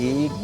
1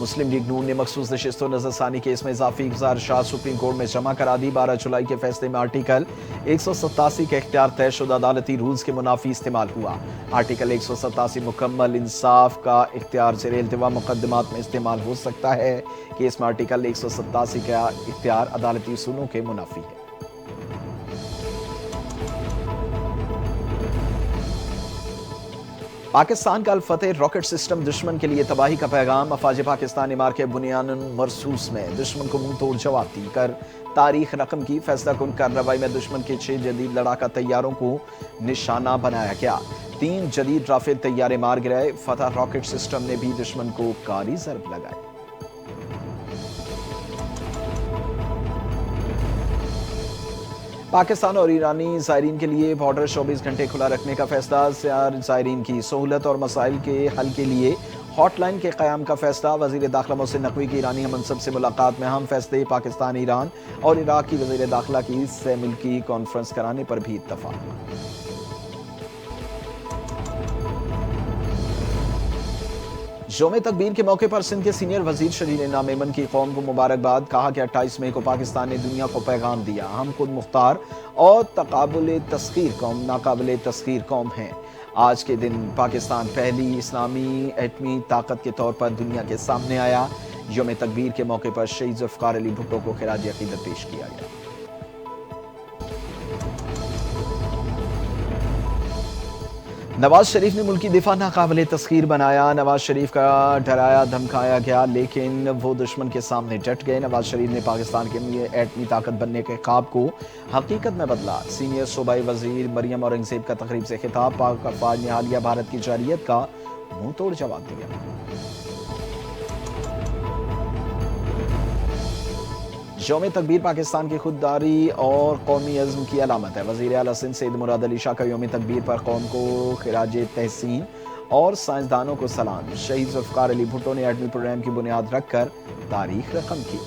مسلم league نون نے مخصوص نشست و نظر ثانی کیس میں اضافی گزارشات سپریم کورٹ میں جمع کرا دی 12 جولائی کے فیصلے میں آرٹیکل 187 کا اختیار طے شدہ عدالتی رولز کے منافی استعمال ہوا آرٹیکل 187 مکمل انصاف کا اختیار زیر التوا مقدمات میں استعمال ہو سکتا ہے کیس میں آرٹیکل 187 کا اختیار عدالتی اصولوں کے منافی ہے پاکستان کا الفتح راکٹ سسٹم دشمن کے لیے تباہی کا پیغام افواج پاکستان عمار کے بنیان مرصوص میں دشمن کو منہ توڑ جواب دی کر تاریخ رقم کی فیصلہ کن کارروائی میں دشمن کے 6 جدید لڑاکا طیاروں کو نشانہ بنایا گیا 3 جدید رافیل طیارے مار گرائے فتح راکٹ سسٹم نے بھی دشمن کو کاری ضرب لگائی پاکستان اور ایرانی زائرین کے لیے بارڈر 24 گھنٹے کھلا رکھنے کا فیصلہ زائرین کی سہولت اور مسائل کے حل کے لیے ہاٹ لائن کے قیام کا فیصلہ وزیر داخلہ محسن نقوی کی ایرانی ہم منصب سے ملاقات میں اہم فیصلے پاکستان ایران اور عراق کی وزیر داخلہ کی سہ ملکی کانفرنس کرانے پر بھی اتفاق یوم تکبیر کے موقع پر سندھ کے سینئر وزیر شرین نام ایمن کی قوم کو مبارکباد کہا کہ 28 مئی کو پاکستان نے دنیا کو پیغام دیا ہم خود مختار اور ناقابل تسخیر قوم ہیں آج کے دن پاکستان پہلی اسلامی ایٹمی طاقت کے طور پر دنیا کے سامنے آیا یوم تکبیر کے موقع پر شہید ذوالفقار علی بھٹو کو خراج عقیدت پیش کیا گیا نواز شریف نے ملکی دفاع ناقابل تسخیر بنایا نواز شریف کا ڈرایا دھمکایا گیا لیکن وہ دشمن کے سامنے ڈٹ گئے نواز شریف نے پاکستان کے لیے ایٹمی طاقت بننے کے خواب کو حقیقت میں بدلا سینئر صوبائی وزیر مریم اورنگزیب کا تقریب سے خطاب پاک افواج نے حالیہ بھارت کی جارحیت کا منہ توڑ جواب دیا یوم تکبیر پاکستان کی خودداری اور قومی عزم کی علامت ہے وزیر اعلیٰ سندھ سید مراد علی شاہ کا یوم تکبیر پر قوم کو خراج تحسین اور سائنسدانوں کو سلام شہید ذوالفقار علی بھٹو نے ایٹمی پروگرام کی بنیاد رکھ کر تاریخ رقم کی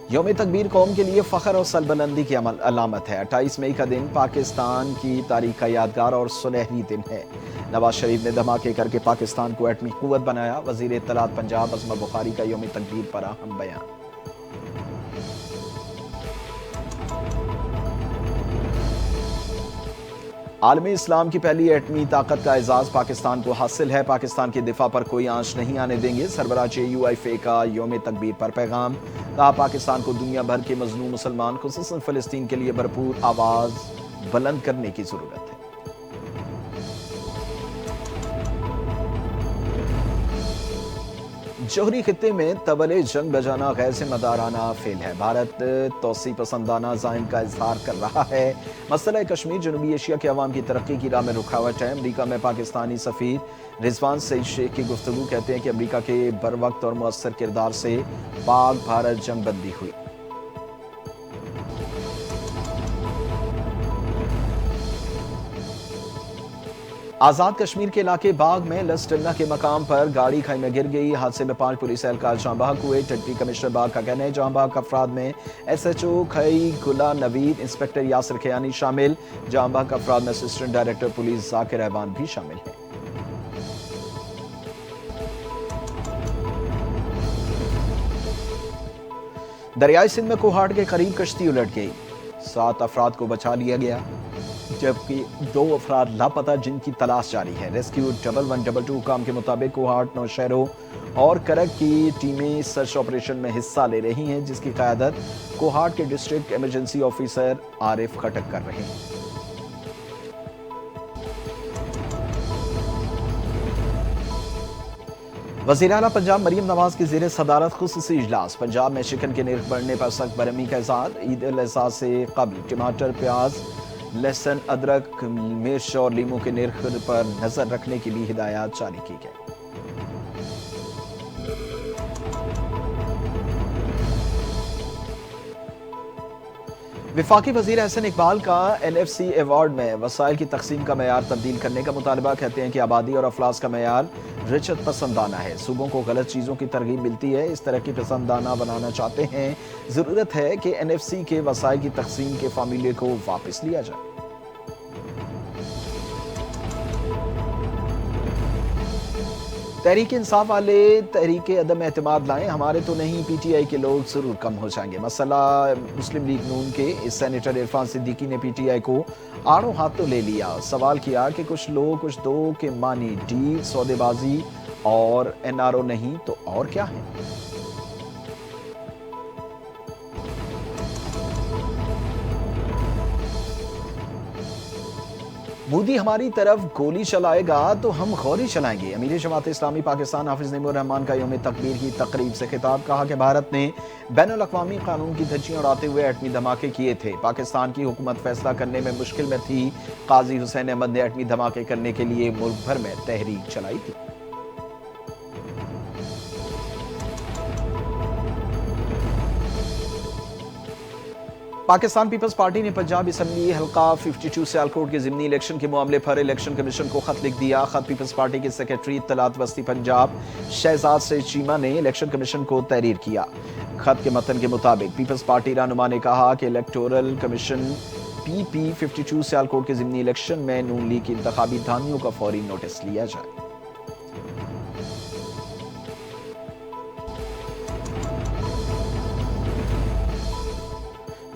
یوم تکبیر قوم کے لیے فخر اور سربلندی کی علامت ہے 28 مئی کا دن پاکستان کی تاریخ کا یادگار اور سنہری دن ہے نواز شریف نے دھماکے کر کے پاکستان کو ایٹمی قوت بنایا وزیر اطلاعات پنجاب عظمت بخاری کا یوم تکبیر پر اہم بیان عالم اسلام کی پہلی ایٹمی طاقت کا اعزاز پاکستان کو حاصل ہے پاکستان کی دفاع پر کوئی آنچ نہیں آنے دیں گے سربراہ JUIFA کا یوم تکبیر پر پیغام کہا پاکستان کو دنیا بھر کے مظلوم مسلمان خصوصاً فلسطین کے لیے بھرپور آواز بلند کرنے کی ضرورت ہے جوہری خطے میں طبلِ جنگ بجانا غیر ذمہ دارانہ فعل ہے بھارت توسیع پسندانہ ذائن کا اظہار کر رہا ہے مسئلہ کشمیر جنوبی ایشیا کے عوام کی ترقی کی راہ میں رکاوٹ ہے امریکہ میں پاکستانی سفیر رضوان سعید شیخ کی گفتگو کہتے ہیں کہ امریکہ کے بروقت اور مؤثر کردار سے پاک بھارت جنگ بندی ہوئی آزاد کشمیر کے علاقے باغ میں لسٹلنا کے مقام پر گاڑی کھائی میں گر گئی حادثے میں 5 پولیس اہلکار جاں بحق ہوئے ڈپٹی کمشنر باغ کا کہنا ہے جاں بحق افراد میں SHO کھئی گلا نوید انسپکٹر یاسر کھیانی شامل جاں بحق افراد میں اسسٹنٹ ڈائریکٹر پولیس ذاکر احوان بھی شامل ہیں دریائے سندھ میں کوہاٹ کے قریب کشتی الٹ گئی 7 افراد کو بچا لیا گیا جبکہ 2 افراد لاپتہ جن کی تلاش جاری ہے ریسکیو 1112 حکام کے مطابق کوہاٹ نوشہروں اور کرک کی ٹیمیں سرچ آپریشن میں حصہ لے رہی ہیں جس کی قیادت کوہاٹ کے ڈسٹرکٹ ایمرجنسی آفیسر عارف خٹک کر رہے ہیں وزیر اعلیٰ پنجاب مریم نواز کی زیر صدارت خصوصی اجلاس پنجاب میں چکن کے نرخ بڑھنے پر سخت برہمی کا اظہار عید الاضحیٰ سے قبل ٹماٹر پیاز لہسن ادرک مرچ اور لیموں کے نرخ پر نظر رکھنے کی بھی ہدایات جاری کی گئی وفاقی وزیر احسن اقبال کا NFC ایوارڈ میں وسائل کی تقسیم کا معیار تبدیل کرنے کا مطالبہ کہتے ہیں کہ آبادی اور افلاس کا معیار رچت پسندانہ ہے صوبوں کو غلط چیزوں کی ترغیب ملتی ہے اس ترقی پسندانہ بنانا چاہتے ہیں ضرورت ہے کہ NFC کے وسائل کی تقسیم کے فارمولے کو واپس لیا جائے تحریک انصاف والے تحریک عدم اعتماد لائیں، ہمارے تو نہیں پی ٹی آئی کے لوگ ضرور کم ہو جائیں گے۔ مسئلہ مسلم لیگ نون کے اس سینیٹر عرفان صدیقی نے پی ٹی آئی کو آڑوں ہاتھ تو لے لیا۔ سوال کیا کہ کچھ لوگ کچھ دو کے معنی ڈیل، سودے بازی اور این آر او نہیں تو اور کیا ہے؟ مودی ہماری طرف گولی چلائے گا تو ہم گولی چلائیں گے۔ امیر جماعت اسلامی پاکستان حافظ نعیم الرحمان کا یوم تکبیر کی تقریب سے خطاب، کہا کہ بھارت نے بین الاقوامی قانون کی دھجیاں اڑاتے ہوئے ایٹمی دھماکے کیے تھے۔ پاکستان کی حکومت فیصلہ کرنے میں مشکل میں تھی۔ قاضی حسین احمد نے ایٹمی دھماکے کرنے کے لیے ملک بھر میں تحریک چلائی تھی۔ پاکستان پیپلز پارٹی نے پنجاب اسمبلی حلقہ 52 سیالکوٹ کے ضمنی الیکشن کے معاملے پر الیکشن کمیشن کو خط لکھ دیا۔ خط پیپلز پارٹی کے سیکریٹری اطلاعات وسطی پنجاب شہزاد سے چیمہ نے الیکشن کمیشن کو تحریر کیا۔ خط کے متن کے مطابق پیپلز پارٹی رہنما نے کہا کہ الیکٹورل کمیشن پی 52 سیالکوٹ کے ضمنی الیکشن میں نون لیگ کی انتخابی دھاندلیوں کا فوری نوٹس لیا جائے۔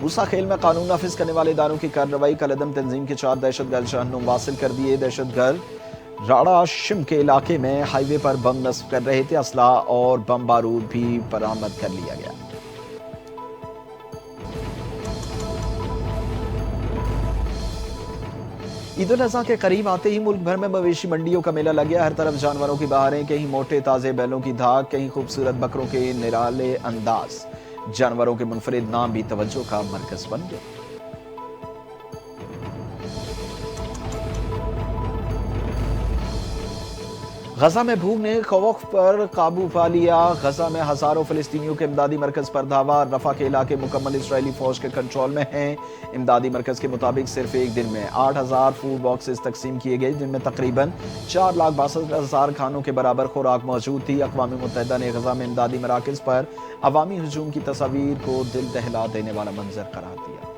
موسیٰ خیل میں قانون نافذ کرنے والے اداروں کی کارروائی، کالعدم تنظیم کے 4 دہشت گرد جہنم واصل کر دیے۔ دہشت گرد راڑا شم کے علاقے میں ہائی وے پر بم نصب کر رہے تھے، اسلحہ اور بم بارود بھی برآمد کر لیا گیا۔ عید الاضحیٰ کے قریب آتے ہی ملک بھر میں مویشی منڈیوں کا میلہ لگ گیا۔ ہر طرف جانوروں کی بہاریں، کہیں موٹے تازے بیلوں کی دھاک، کہیں خوبصورت بکروں کے نرالے انداز۔ جانوروں کے منفرد نام بھی توجہ کا مرکز بن گئے۔ غزہ میں بھوک نے خوف پر قابو پا لیا۔ غزہ میں ہزاروں فلسطینیوں کے امدادی مرکز پر دھاوا۔ رفح کے علاقے مکمل اسرائیلی فوج کے کنٹرول میں ہیں۔ امدادی مرکز کے مطابق صرف ایک دن میں 8,000 فوڈ باکسز تقسیم کیے گئے، جن میں تقریباً 4,62,000 کھانوں کے برابر خوراک موجود تھی۔ اقوام متحدہ نے غزہ میں امدادی مراکز پر عوامی ہجوم کی تصاویر کو دل دہلا دینے والا منظر قرار دیا۔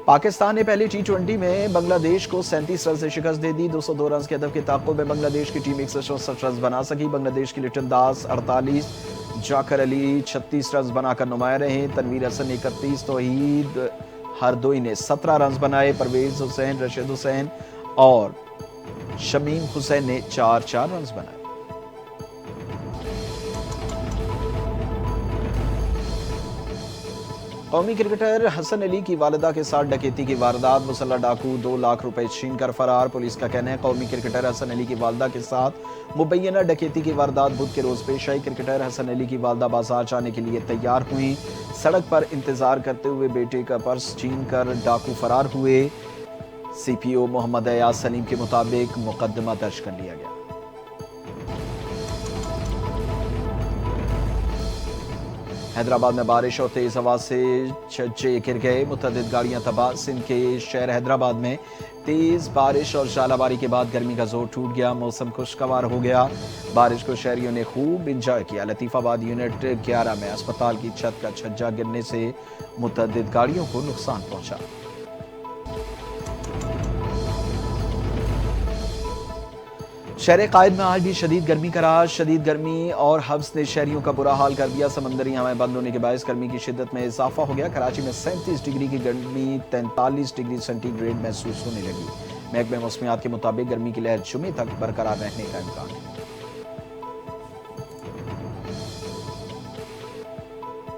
پاکستان نے پہلے ٹی 20 میں بنگلہ دیش کو 37 رن سے شکست دے دی۔ 202 رنز کے ہدف کے تعاقب میں بنگلہ دیش کی ٹیم 164 رنز بنا سکی۔ بنگلہ دیش کی لٹن داس 48، جاکر علی 36 رنز بنا کر نمایاں رہے۔ تنویر حسن 31، توحید ہردوئی نے 17 رنز بنائے۔ پرویز حسین، رشید حسین اور شمیم حسین نے 4 رنز بنائے۔ قومی کرکٹر حسن علی کی والدہ کے ساتھ ڈکیتی کی واردات، مسلح ڈاکو 2 لاکھ روپے چھین کر فرار۔ پولیس کا کہنا ہے قومی کرکٹر حسن علی کی والدہ کے ساتھ مبینہ ڈکیتی کی واردات بدھ کے روز پیش آئی۔ کرکٹر حسن علی کی والدہ بازار جانے کے لیے تیار ہوئیں، سڑک پر انتظار کرتے ہوئے بیٹے کا پرس چھین کر ڈاکو فرار ہوئے۔ سی پی او محمد ایاز سلیم کے مطابق مقدمہ درج کر لیا گیا۔ حیدرآباد میں بارش اور تیز ہوا سے چھجے گر گئے، متعدد گاڑیاں تباہ۔ سندھ کے شہر حیدرآباد میں تیز بارش اور ژالہ باری کے بعد گرمی کا زور ٹوٹ گیا، موسم خوشگوار ہو گیا۔ بارش کو شہریوں نے خوب انجوائے کیا۔ لطیف آباد یونٹ 11 میں اسپتال کی چھت کا چھجا گرنے سے متعدد گاڑیوں کو نقصان پہنچا۔ شہر قائد میں آج بھی شدید گرمی کا راج، شدید گرمی اور حبس نے شہریوں کا برا حال کر دیا۔ سمندری ہوائیں بند ہونے کے باعث گرمی کی شدت میں اضافہ ہو گیا۔ کراچی میں 37 ڈگری کی گرمی 43 ڈگری سینٹی گریڈ محسوس ہونے لگی۔ محکمہ موسمیات کے مطابق گرمی کی لہر جمعے تک برقرار رہنے کا امکان ہے۔